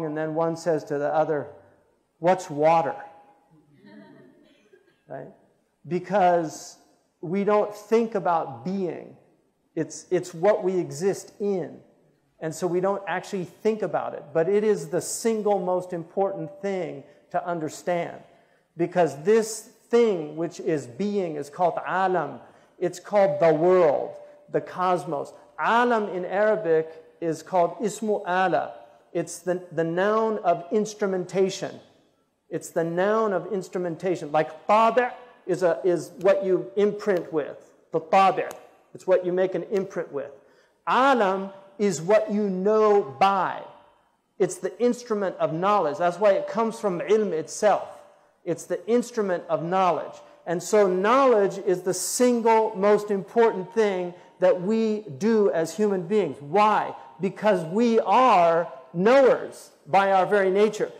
and then one says to the other, "What's water?" Right? Because we don't think about being. It's what we exist in. And so we don't actually think about it. But it is the single most important thing to understand. Because this thing which is being is called alam. It's called the world, the cosmos. Alam in Arabic is called ismu ala. It's the noun of instrumentation. It's the noun of instrumentation. Like tabi' is what you imprint with. The tabi'. It's what you make an imprint with. Alam is what you know by. It's the instrument of knowledge. That's why it comes from ilm itself. It's the instrument of knowledge. And so knowledge is the single most important thing that we do as human beings. Why? Because we are knowers by our very nature.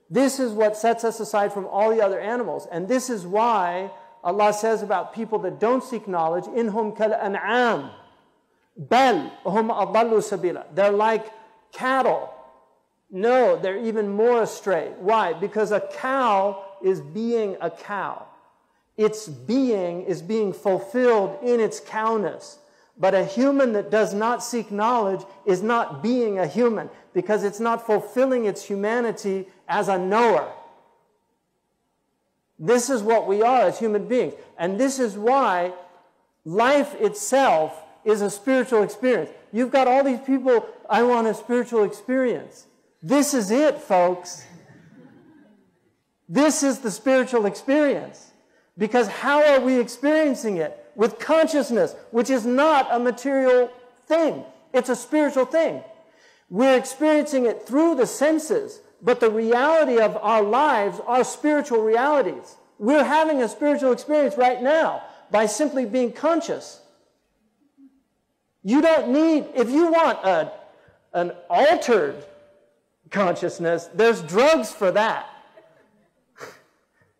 This is what sets us aside from all the other animals. And this is why Allah says about people that don't seek knowledge, "Inhum kal an'am, bal hum adallu sabila." They're like cattle. No, they're even more astray. Why? Because a cow is being a cow. Its being is being fulfilled in its cowness. But a human that does not seek knowledge is not being a human, because it's not fulfilling its humanity as a knower. This is what we are as human beings. And this is why life itself is a spiritual experience. You've got all these people, "I want a spiritual experience." This is it, folks. This is the spiritual experience. Because how are we experiencing it? With consciousness, which is not a material thing. It's a spiritual thing. We're experiencing it through the senses, but the reality of our lives are spiritual realities. We're having a spiritual experience right now by simply being conscious. You don't need, if you want an altered consciousness, there's drugs for that.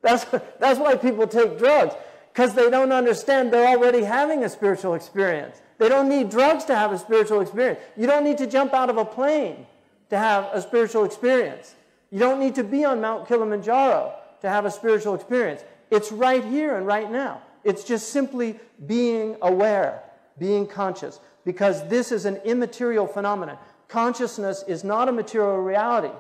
That's why people take drugs, because they don't understand they're already having a spiritual experience. They don't need drugs to have a spiritual experience. You don't need to jump out of a plane to have a spiritual experience. You don't need to be on Mount Kilimanjaro to have a spiritual experience. It's right here and right now. It's just simply being aware, being conscious, because this is an immaterial phenomenon. Consciousness is not a material reality.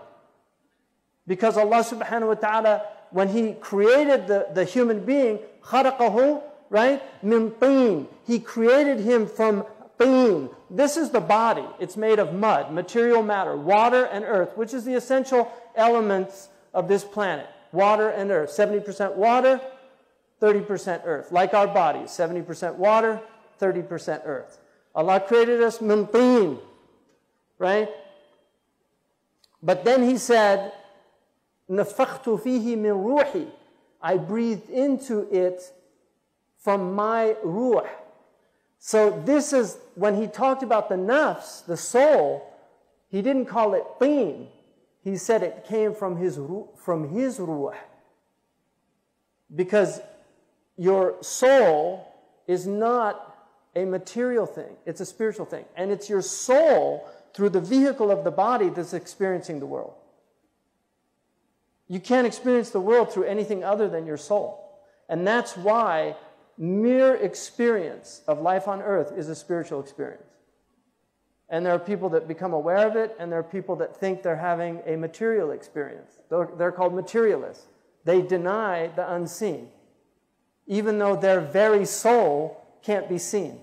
Because Allah subhanahu wa ta'ala, when He created the human being, خَلَقَهُ, right? مِن طِينٍ. He created him from teen. This is the body. It's made of mud, material matter, water and earth, which is the essential elements of this planet. Water and earth. 70% water, 30% earth. Like our bodies, 70% water, 30% earth. Allah created us min teen, right? But then He said, نَفَخْتُ فِيهِ مِن رُوحِي. I breathed into it from my ruh. So this is, when He talked about the nafs, the soul, He didn't call it teen. He said it came from His ruh. Because your soul is not a material thing. It's a spiritual thing. And it's your soul, through the vehicle of the body, that's experiencing the world. You can't experience the world through anything other than your soul. And that's why mere experience of life on earth is a spiritual experience. And there are people that become aware of it, and there are people that think they're having a material experience. They're called materialists. They deny the unseen, even though their very soul can't be seen.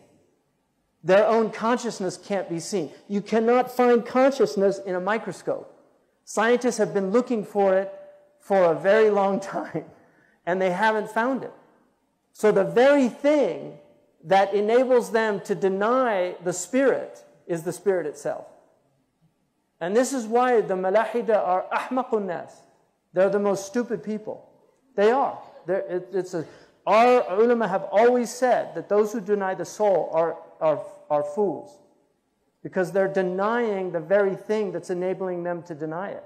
Their own consciousness can't be seen. You cannot find consciousness in a microscope. Scientists have been looking for it for a very long time, and they haven't found it. So the very thing that enables them to deny the spirit is the spirit itself. And this is why the malahida are ahmaqun nas. They're the most stupid people. They are. Our ulama have always said that those who deny the soul are fools, because they're denying the very thing that's enabling them to deny it.